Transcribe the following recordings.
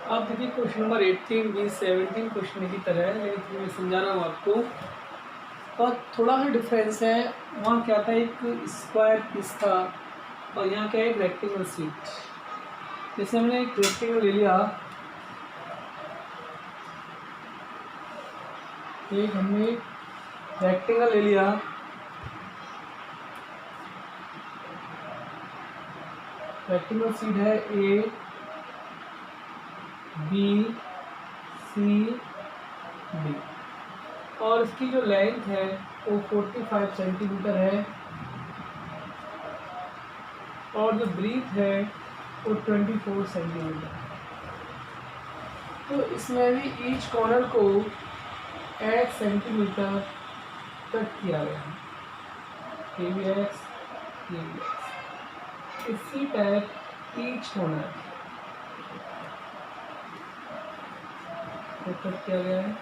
अब देखिए question number 18 भी 17 क्वेश्चन की तरह है, लेकिन मैं समझा रहा हूँ आपको। और थोड़ा सा डिफरेंस है, वहाँ क्या था, एक स्क्वायर पीस था और यहाँ क्या है, एक रेक्टेंगल शीट। जैसे हमने एक रेक्टेंगल ले लिया, एक हमने रेक्टेंगल ले लिया, रेक्टेंगल शीट है ए बी सी डी, और इसकी जो लेंथ है वो 45 सेंटीमीटर है और जो ब्रीथ है वो 24 सेंटीमीटर। तो इसमें भी ईच कॉर्नर को 8 सेंटीमीटर कट किया गया है, ये भी एक्स, ये भी एक्स। इसी टाइप ईच कॉर्नर को कट किया गया है।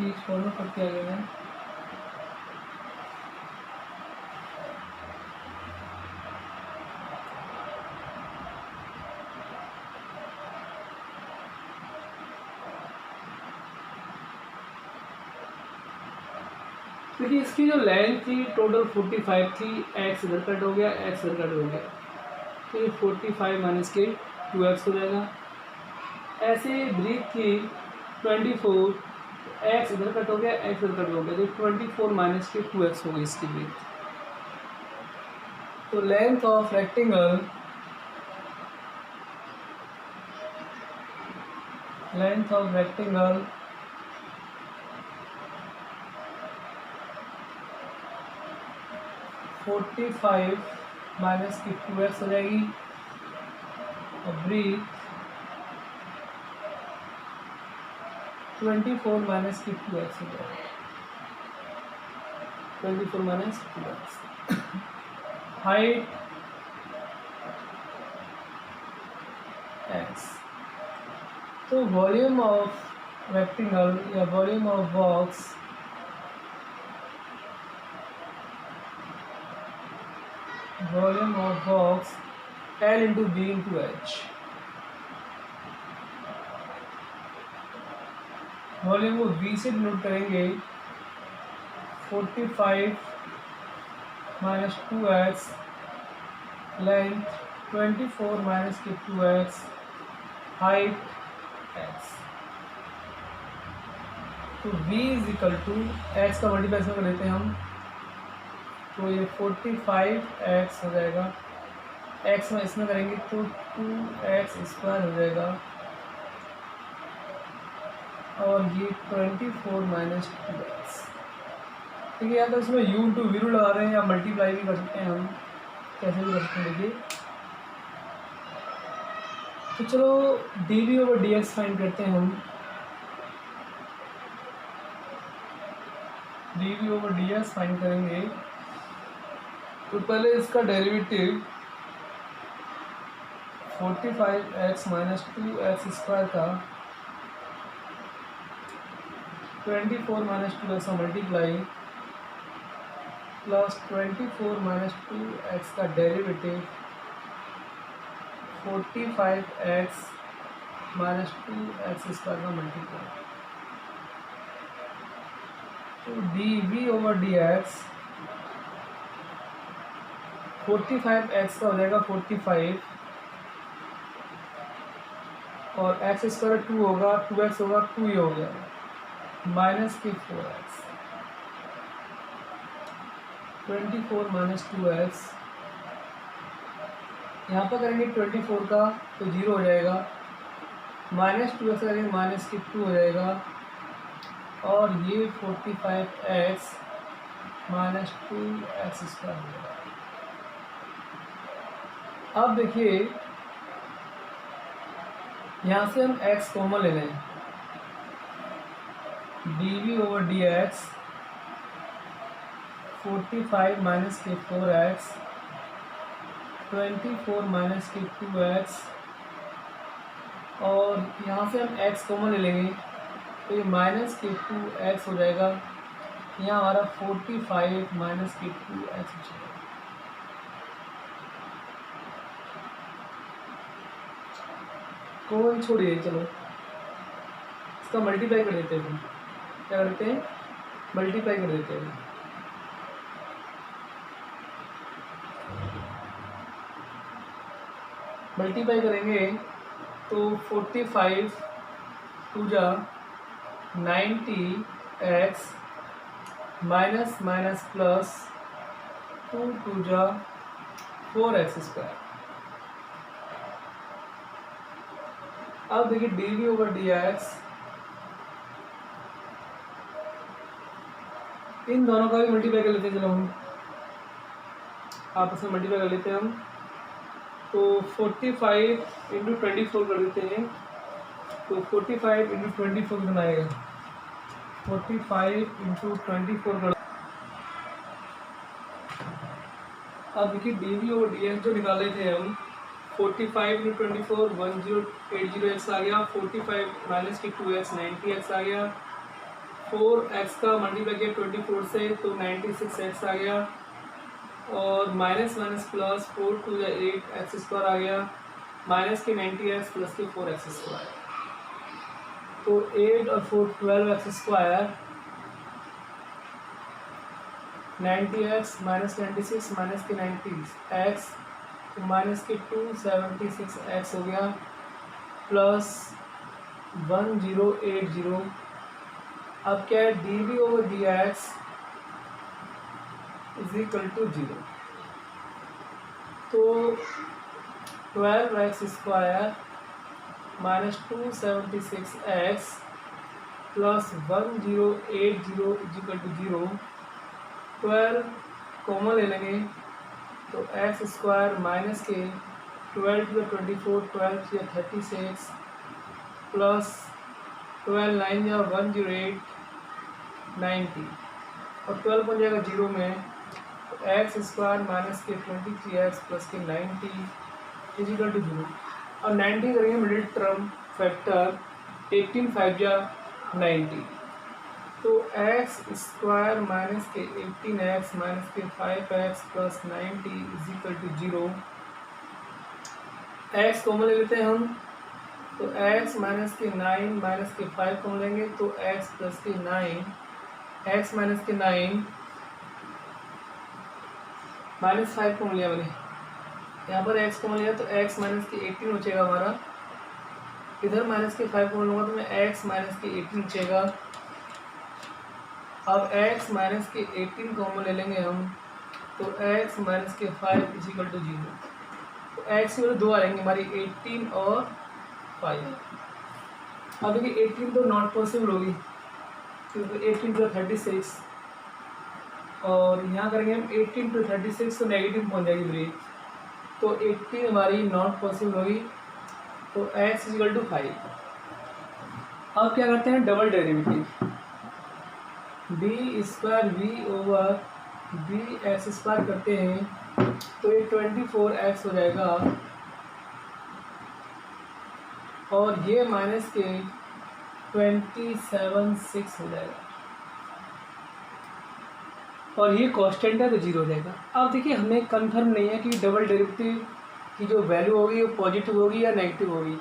ईच कॉर्नर कट किया गया है। देखिए इसकी जो लेंथ थी टोटल 45 थी, एक्स इधर कट हो गया, एक्स इधर कट हो गया, तो ये 45 माइनस के 2x हो जाएगा। ऐसे ब्रीथ थी 24, एक्स इधर कट हो गया, एक्स इधर कट हो गया, तो 24 माइनस के 2x हो गई इसकी ब्रीथ। तो length of rectangle, length of rectangle 45 minus की 2x हो जाएगी और ब्रीथ 24 माइनस की 2x हो जाएगी, 24 माइनस 2x। Height x। तो वॉल्यूम ऑफ रेक्टेंगल या volume of box L into b into h. Volume को v से डिनोट करेंगे, 45 माइनस 2x, लेंथ 24 माइनस की 2x, हाइट x। तो v is equal to x का मल्टीप्लाई कर लेते हैं हम, तो ये 45x हो जाएगा, x में इसमें करेंगे तो 2x स्क्वायर हो जाएगा और ये 24 माइनस 2x। ठीक है, या तो इसमें u इंटू वी लगा रहे हैं या मल्टीप्लाई भी कर सकते हैं, हम कैसे भी कर सकते हैं। देखिए तो चलो D over D x find करते हैं हम। D over D x find करेंगे तो पहले इसका derivative 45x minus 2x square का 24 माइनस 2x का मल्टीप्लाई प्लस 24 माइनस 2x का derivative 45x minus 2x square का मल्टीप्लाई। तो d v over D x 45x का हो जाएगा 45 और x स्क्वायर 2 होगा, 2x होगा, 2 ही हो गया, माइनस की 4x, 24 माइनस 2x। यहाँ पर करेंगे 24 का तो 0 हो जाएगा, माइनस 2x करेंगे माइनस की 2 हो जाएगा और ये 45x माइनस 2x स्क्वायर हो जाएगा। अब देखिए यहाँ से हम x कॉमन ले लें, d v over D x 45 माइनस के 4x, 24 माइनस के 2x और यहाँ से हम x कॉमन ले लेंगे तो ये माइनस के 2x हो जाएगा, यहाँ हमारा 45 माइनस के 2x हो जाएगा। कौन छोड़िए, चलो इसका मल्टीप्लाई कर देते हैं। क्या करते हैं, मल्टीप्लाई कर देते हैं। मल्टीप्लाई करेंगे तो 45 टू जा 90x minus minus plus 2 to जा 4x²। अब देखिए dv/dx, इन दोनों का भी मल्टीप्लाई कर लेते हैं। चलो हम आपस में मल्टीप्लाई कर लेते हैं हम। तो 45 इंटू 24 कर देते हैं। तो 45 इंटू 24 कितना आएगा, 45 इंटू 24 कर। अब देखिए dv/dx जो निकाले थे हम, 45 इंटू 24 1080x आ गया। 45 माइनस की 2x 90x आ गया। 4x का मल्टीप्लाई किया 24 से तो 96x आ गया। और minus minus plus 4 to 8x² आ गया। माइनस के 90x प्लस के 4x²। तो 8 और 4 12x²। 90x माइनस 96 माइनस के 90x तो माइनस के 276x हो गया प्लस 1080। अब क्या है, dv/dx इज इक्वल टू 0। तो 12x² minus 276x plus 1080 is equal to 0। 12 common ले लेंगे तो x² माइनस के 12 टू 24 12 या 36 प्लस 12 9 या 108 90 और 12 बन जाएगा 0 में। तो x² माइनस के 23x प्लस के 90 इज इक्वल टू 0। और 90 करेंगे मिडिल टर्म फैक्टर, 18 5 जा 90। तो x² माइनस के 18x माइनस के 5x plus 90 is equal to 0। x common ले लेते हैं हम। तो x माइनस के 9 माइनस के 5 कॉमन लेंगे तो x प्लस के 9 x माइनस के 9 माइनस 5 कॉमन लिया मैंने, यहाँ पर x कॉमन लिया तो x माइनस के 18 बचेगा हमारा। इधर माइनस के 5 कॉमन लूँगा तो मैं x माइनस के 18 बचेगा। अब x माइनस के 18 कॉमन ले लेंगे हम तो x माइनस के 5 इज इक्वल टू 0। तो x की वैल्यू 2 आ जाएंगे हमारी, 18 और 5। अब देखिए 18 तो नॉट पॉसिबल होगी क्योंकि 18 टू 36 और यहाँ करेंगे हम 18 टू 36 तो नेगेटिव पहुँच जाएगी ब्रेक। तो 18 हमारी नॉट पॉसिबल होगी। तो x इज इक्वल टू 5। अब क्या करते हैं, डबल डेरिवेटिव, b²v/bx² करते हैं तो ये 24x हो जाएगा और ये माइनस के 27 हो जाएगा और ये कांस्टेंट है तो 0 हो जाएगा। अब देखिए हमें कंफर्म नहीं है कि डबल डेरिवेटिव की जो वैल्यू होगी वो पॉजिटिव होगी या नेगेटिव होगी।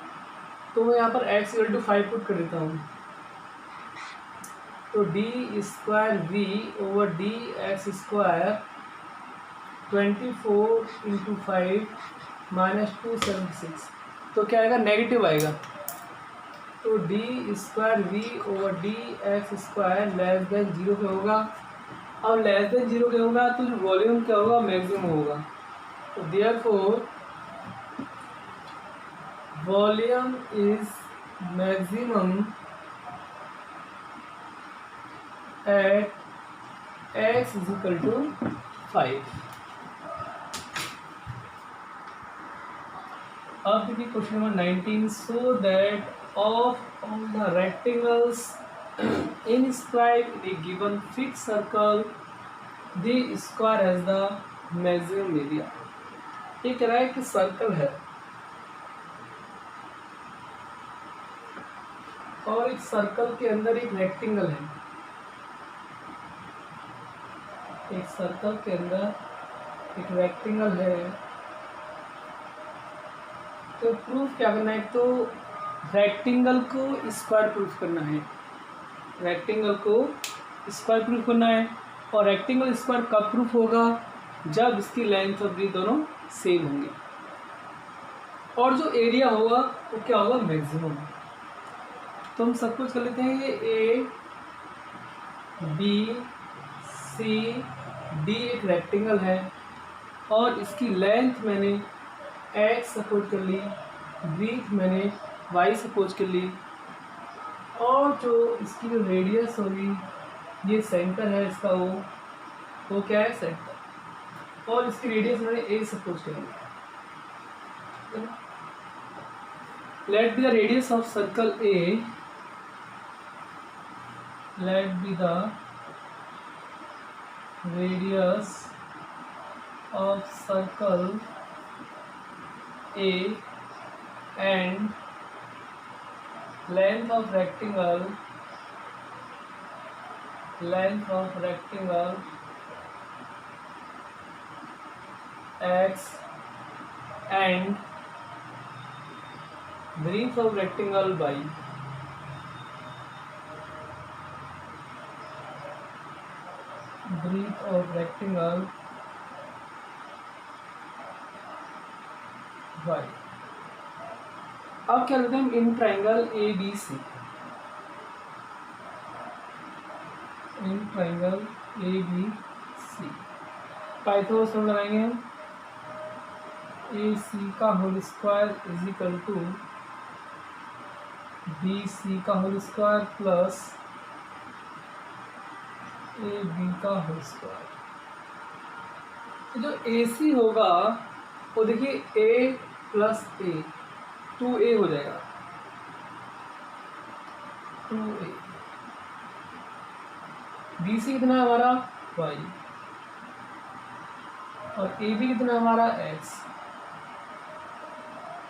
तो मैं यहाँ पर x इक्वल टू 5 पुट कर देता हूँ। तो d²v/dx² 24 इंटू 5 माइनस 276 तो क्या आएगा, नेगेटिव आएगा। तो d²v/dx² लेस देन 0 पे होगा। अब लेस देन 0 पे होगा तो जो वॉल्यूम क्या होगा, मैक्सिमम होगा। तो therefore volume is maximum at x is equal to 5। अब देखिए question number 19, so that of all the rectangles inscribed in a given fixed circle the square has the maximum area। ये कह रहा है कि सर्कल है और एक सर्कल के अंदर एक रेक्टेंगल है। एक सर्कल के अंदर एक रेक्टेंगल है तो प्रूफ क्या करना है, तो रेक्टेंगल को स्क्वायर प्रूफ करना है, रेक्टेंगल को स्क्वायर प्रूफ करना है। और रेक्टेंगल स्क्वायर कब प्रूफ होगा? जब इसकी लेंथ और ब्रीथ दोनों सेम होंगे और जो एरिया होगा वो क्या होगा? मैक्सिमम। तो हम सपोज कर लेते हैं ये ए बी सी डी एक रेक्टेंगल है और इसकी लेंथ मैंने एक्स सपोज कर ली, ब्रीथ मैंने वाई सपोज कर ली, और जो इसकी जो रेडियस होगी ये सेंटर है इसका, वो क्या है? सेंटर। और इसकी रेडियस मैंने ए सपोज कर ली। Let be the radius of circle A, let be the radius of circle A and length of rectangle x and breadth of rectangle y. Breadth of rectangle y. अब क्या लेते हैं हम? In triangle A B C, in triangle A B C Pythagoras theorem लगाएंगे हम। A C का whole square is equal to B C का whole square plus A B का होल स्क्वायर। जो ए सी होगा वो देखिए ए प्लस ए 2a हो जाएगा, 2a। बी सी कितना है हमारा? y। और ए बी कितना हमारा? x।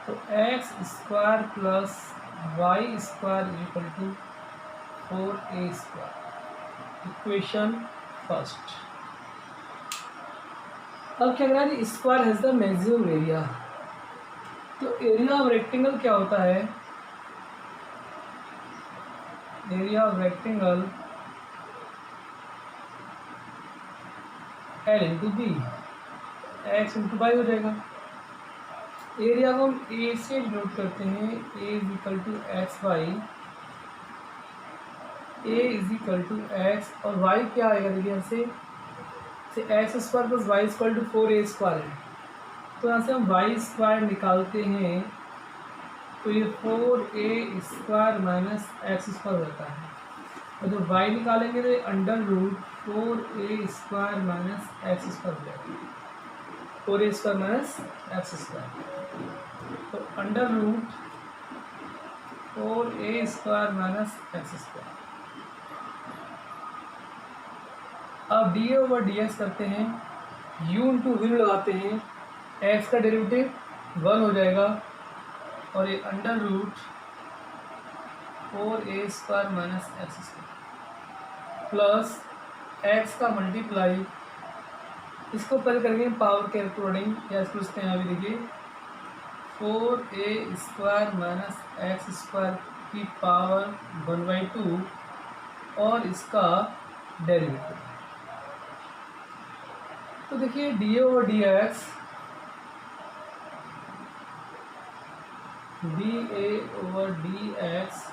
तो x square plus Y square equal to 4a square. Equation first. अब क्या कह रहा है? Square has the maximum area. तो एरिया ऑफ रेक्टेंगल क्या होता है? Area of rectangle l into b, x into y हो जाएगा। एरिया को हम ए से डिनोट करते हैं, A is equal to X Y, A is equal to X और वाई क्या आएगा? देखिए यहाँ से X square plus Y square to 4a square है। तो यहाँ से हम वाई स्क्वायर निकालते हैं तो ये 4a square minus x square होता है। और जब वाई निकालेंगे तो under root 4a square minus x square हो जाएगा, 4a square minus x square. तो under root 4a square minus x square. अब डी ए ओवर डी एक्स करते हैं, u इंटू वी लगाते हैं, x का डेरिवेटिव 1 हो जाएगा और ये under root 4a square minus x square plus x का मल्टीप्लाई, इसको पहले करेंगे पावर के अकॉर्डिंग, या इसको लिखते हैं अभी देखिए 4a square minus x square की पावर 1/2 और इसका डेरिवेटिव। तो देखिए डी ए ओवर डी एक्स, डी ए ओवर डी एक्स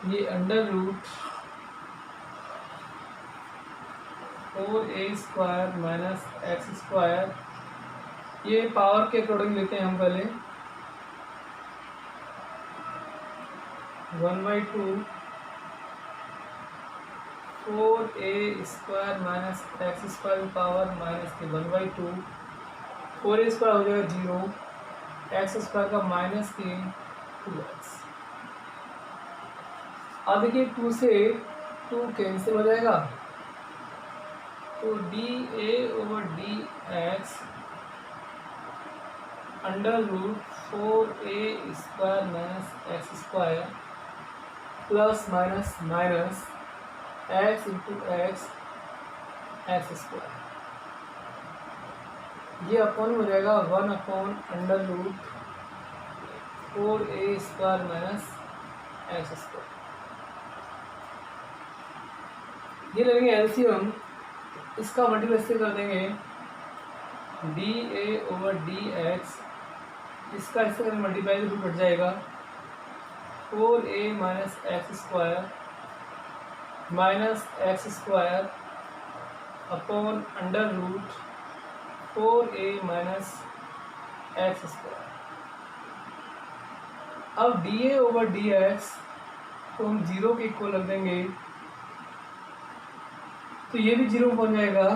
ये under root 4a square minus x square, ये पावर के अकॉर्डिंग लेते हैं हम पहले 1/2 4a square minus x square power minus के 1/2, 4a स्क्वायर हो जाएगा 0, एक्स स्क्वायर का माइनस के 2x। अब देखिए 2 से 2 कैंसिल हो जाएगा, तो डी ए over D x under root 4a square minus x square plus minus minus x into x x square, ये अपॉन हो जाएगा 1 upon under root 4a² minus x²। ये लगेंगे एलसीएम, इसका मल्टीप्लाई से कर देंगे dA/dx, इसका इससे करेंगे मल्टीप्लाई तो कट जाएगा 4a minus x² minus x² upon under root 4a minus x²। अब dA/dx को हम 0 के इक्वल रख देंगे तो ये भी 0 बन जाएगा।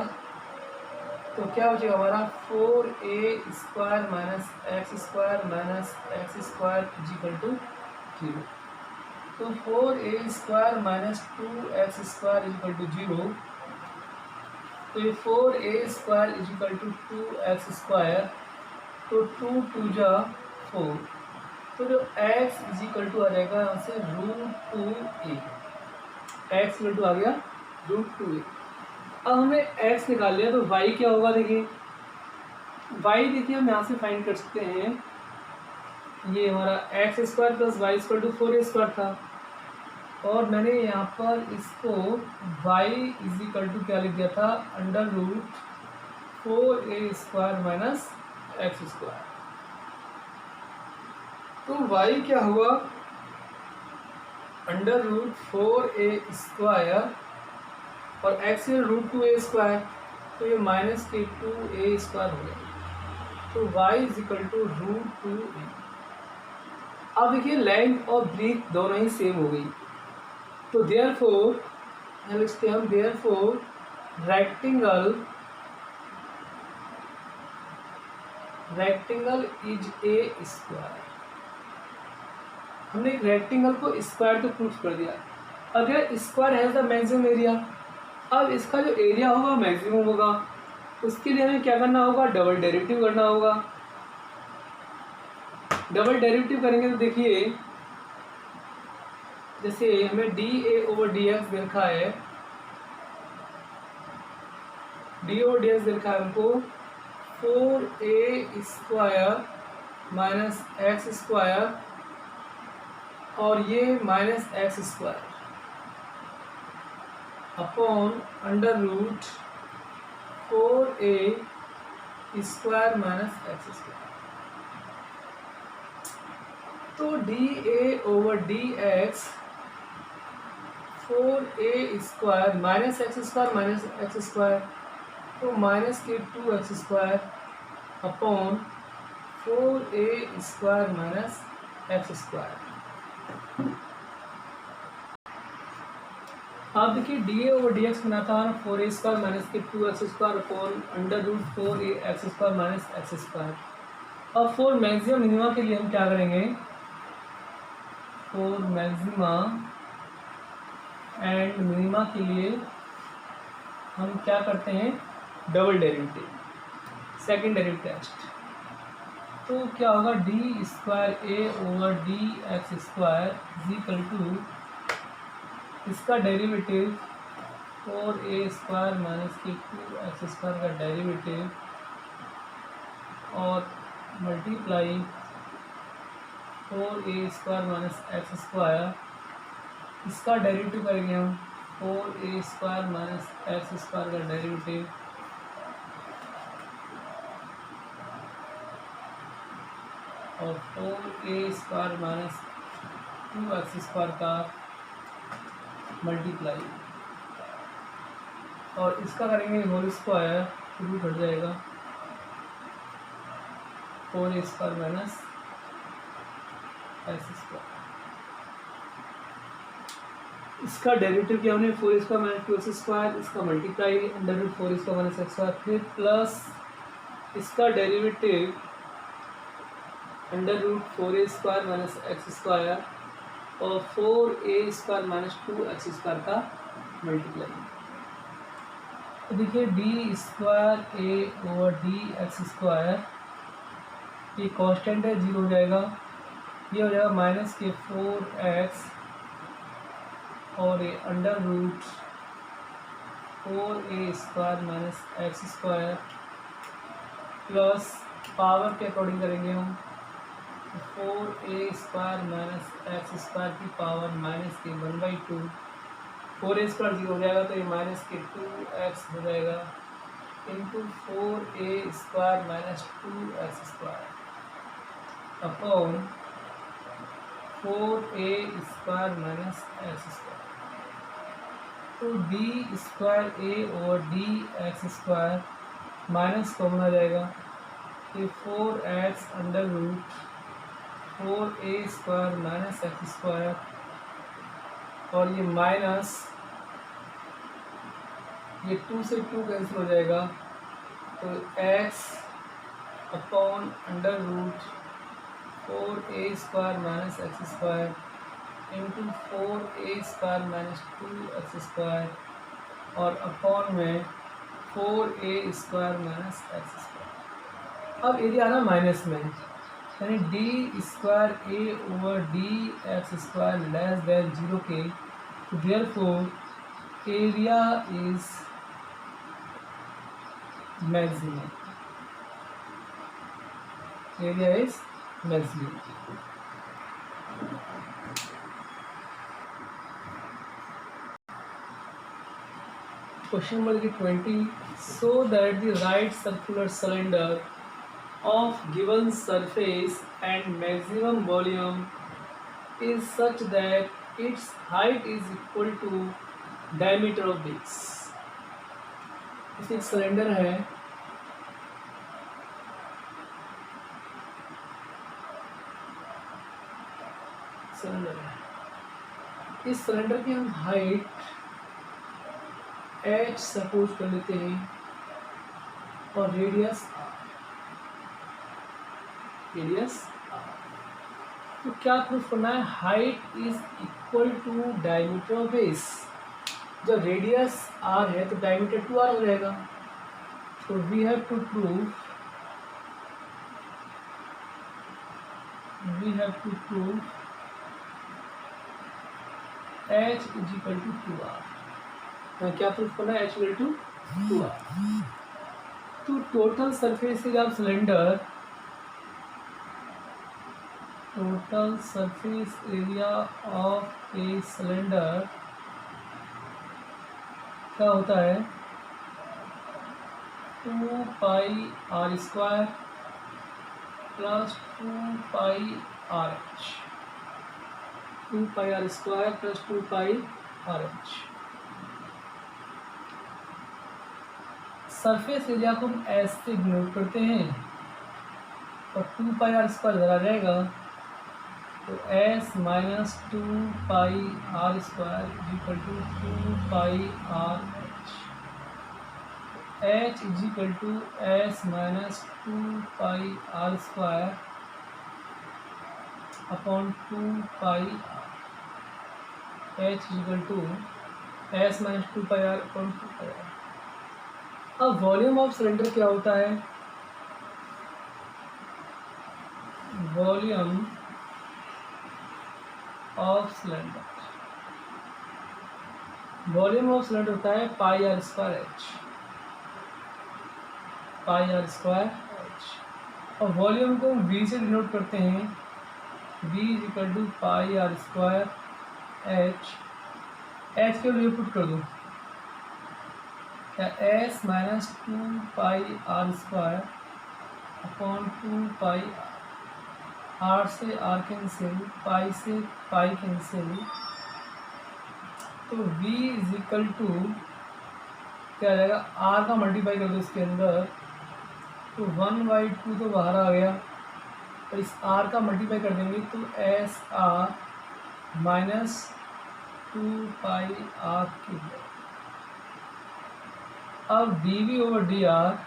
तो क्या हो जाएगा हमारा 4a² minus x² is equal to 0। तो 4a² minus 2x² is equal to 0। तो ये 4a² is equal to 2x²। तो 2 2 जा 4। तो जो x इज इक्वल टू आ जाएगा यहाँ से √2a। x इक्वल टू आ गया √2a। अब हमें x निकाल लिया तो y क्या होगा देखिए। y देखिए हम यहाँ से फाइंड कर सकते हैं, ये हमारा x² plus y² to 4a² था और मैंने यहाँ पर इसको y इज इक्वल टू क्या लिख दिया था, under root 4a² minus x²। तो y क्या हुआ, अंडर रूट 4a² और x है √2a²। तो ये माइनस के 2a² हो गया। तो y is equal to √2a। अब देखिए लेंथ और ब्रीथ दोनों ही सेम हो गई। तो देयरफॉर लिखते हैं हम, therefore rectangle is a square. हमने एक रेक्टेंगल को स्क्वायर तो प्रूफ कर दिया। अगर square has the maximum area, अब इसका जो एरिया होगा मैक्सिमम होगा, उसके लिए हमें क्या करना होगा, डबल डेरिवेटिव करना होगा। डबल डेरिवेटिव करेंगे तो देखिए जैसे हमें dA/dx देखा है, dA/dx देखा है हमको 4a² माइनस x² और ये minus x² upon under root 4a² minus x²। तो dA/dx 4a² minus x² minus x², तो माइनस के 2x² upon 4a² minus x²। आप देखिए dA/dx बना था 4a² माइनस के 2x² upon under root 4ax² minus x²। अब फॉर मैक्सिमम मिनिमा के लिए हम क्या करेंगे, फॉर मैक्सिमा एंड मिनिमा के लिए हम क्या करते हैं, double derivative, second derivative test. तो क्या होगा, d²a/dx² इज इक्वल टू इसका डेरिवेटिव 4a² माइनस के 2x² का डेरिवेटिव और मल्टीप्लाई 4a² माइनस x², इसका डेरिवेटिव करेंगे हम 4a² माइनस x² का डेरिवेटिव और 4a² माइनस 2x² का मल्टीप्लाई और इसका करेंगे होल स्क्वायर, रूट हट जाएगा 4a² माइनस x²। इसका डेरिवेटिव क्या हमने 4a² माइनस 2x², इसका multiply under root 4a² minus x², फिर प्लस इसका derivative under root 4a² minus x² और 4a² माइनस 2x² का मल्टीप्लाई। तो देखिए d²a/dx² ये कांस्टेंट है, 0 हो जाएगा। ये हो जाएगा माइनस के 4x और ये under root 4a² minus x² plus power के अकॉर्डिंग करेंगे हम 4a² माइनस x² की पावर माइनस के 1/2। 4a² 0 हो जाएगा तो ये माइनस के 2x हो जाएगा into 4a² minus 2x² upon 4a² minus x²। तो d² a/d x² minus common आ जाएगा, ये 4x under root 4a² minus x² और ये माइनस ये 2 से 2 कैंसिल हो जाएगा, तो x upon under root 4a² minus x² into 4a² minus 2x² और अपॉन में 4a² माइनस x²। अब एरिया आ रहा माइनस में, यानी d² a/d x² less than 0 के, therefore area is maximum. Area is maximum. Question number 20. So that the right circular cylinder of given surface and maximum volume is such that its height is equal to diameter of base. एक cylinder है, इस cylinder की हम height h suppose कर लेते हैं और radius r। तो क्या प्रूफ करना है? Height is equal to diameter of base. जब रेडियस r है तो डायमीटर 2r हो जाएगा। तो we have to prove h is equal to 2r। क्या प्रूफ करना है? h equal to 2r। तो total surface area of cylinder, total surface area of a cylinder क्या होता है? 2πr² plus 2πrh। 2πr² plus 2πrh। Surface area को हम S से डिनोट करते हैं और 2πr² इधर आ जाएगा, तो s minus 2πr² equal to 2πrh। h is equal to s minus 2πr² upon 2πr। h is equal to s minus 2πr upon 2πr। अब वॉल्यूम ऑफ सिलेंडर क्या होता है? वॉल्यूम ऑफ सिलेंडर होता है πr²h। और volume को v से denote करते हैं, v is equal to πr²h। h के लिए पुट कर दो, क्या s minus 2πr² upon 2πr। r से r कैंसिल, पाई से पाई कैंसिल, तो v इज इक्वल टू क्या आ जाएगा? r का मल्टीप्लाई कर दो इसके अंदर, तो 1/2 तो बाहर आ गया, और इस r का मल्टीप्लाई कर देंगे तो एस आर माइनस 2πr³। अब dv/dr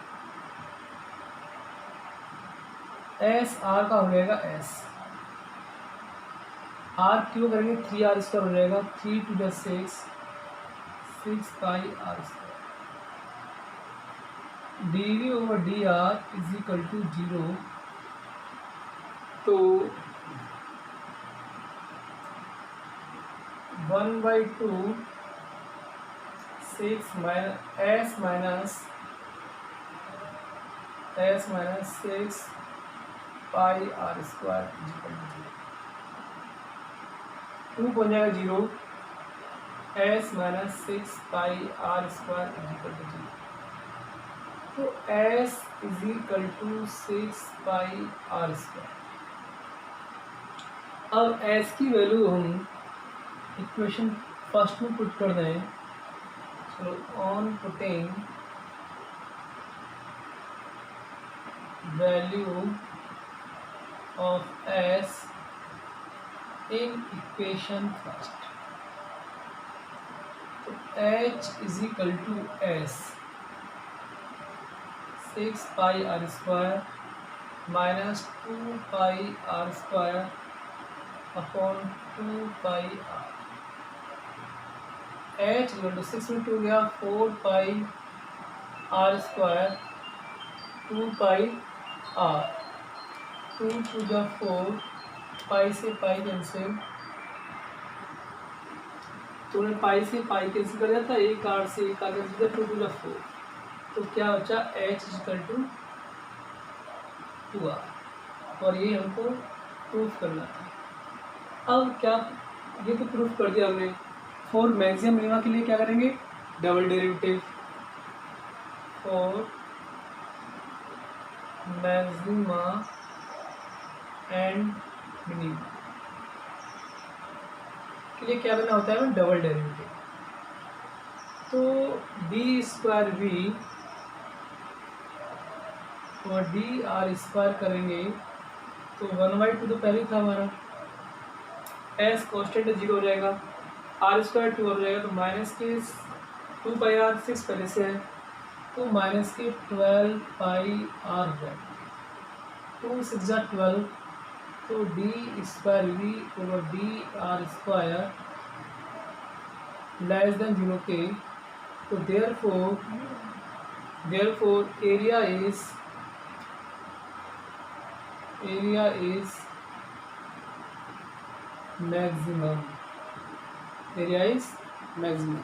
एस आर का हो जाएगा s, r क्यों करेंगे 3r² हो जाएगा, 3 to the 6 6πr²। dv/dr is equal to 0, तो 1/2 6 s minus 6 pi R square equal to 2 बन जाएगा 0, S minus 6 pi R square equal to 0। तो S is equal to 6 pi R square. अब S की वैल्यू हम equation first में put कर दें। So on putting value of S in equation first, तो H is equal to S 6 pi R square minus 2 pi R square upon 2 pi R. H equal to 6 में 2 गया 4 pi R square 2 pi R, 2 to the 4, pi से pi cancel, तो पाई से pi cancel कर जाता है, एक आर से एक आर कैंसिल कर 2 टू द 4, तो क्या बचा एच इक्वल टू 2r, और ये हमको प्रूफ करना था। अब क्या, ये तो प्रूफ कर दिया हमने। फॉर मैक्सिमम मिनिमा के लिए क्या करेंगे, double derivative for maxima and minima के लिए क्या करना होता है, डबल डेरिवेटिव। तो डी स्क्वायर वी और डी आर स्क्वायर करेंगे, तो 1/2 तो पहले था हमारा, एस कॉन्स्टेंट 0 हो जाएगा, आर स्क्वायर 2 हो जाएगा, तो माइनस के 2 पाई आर 6 पहले से है, तो माइनस के 12 पाई आर हो जाएगा, 2 6 जा 12, तो d square v over d r square less than 0 के, तो therefore area is maximum, area is maximum।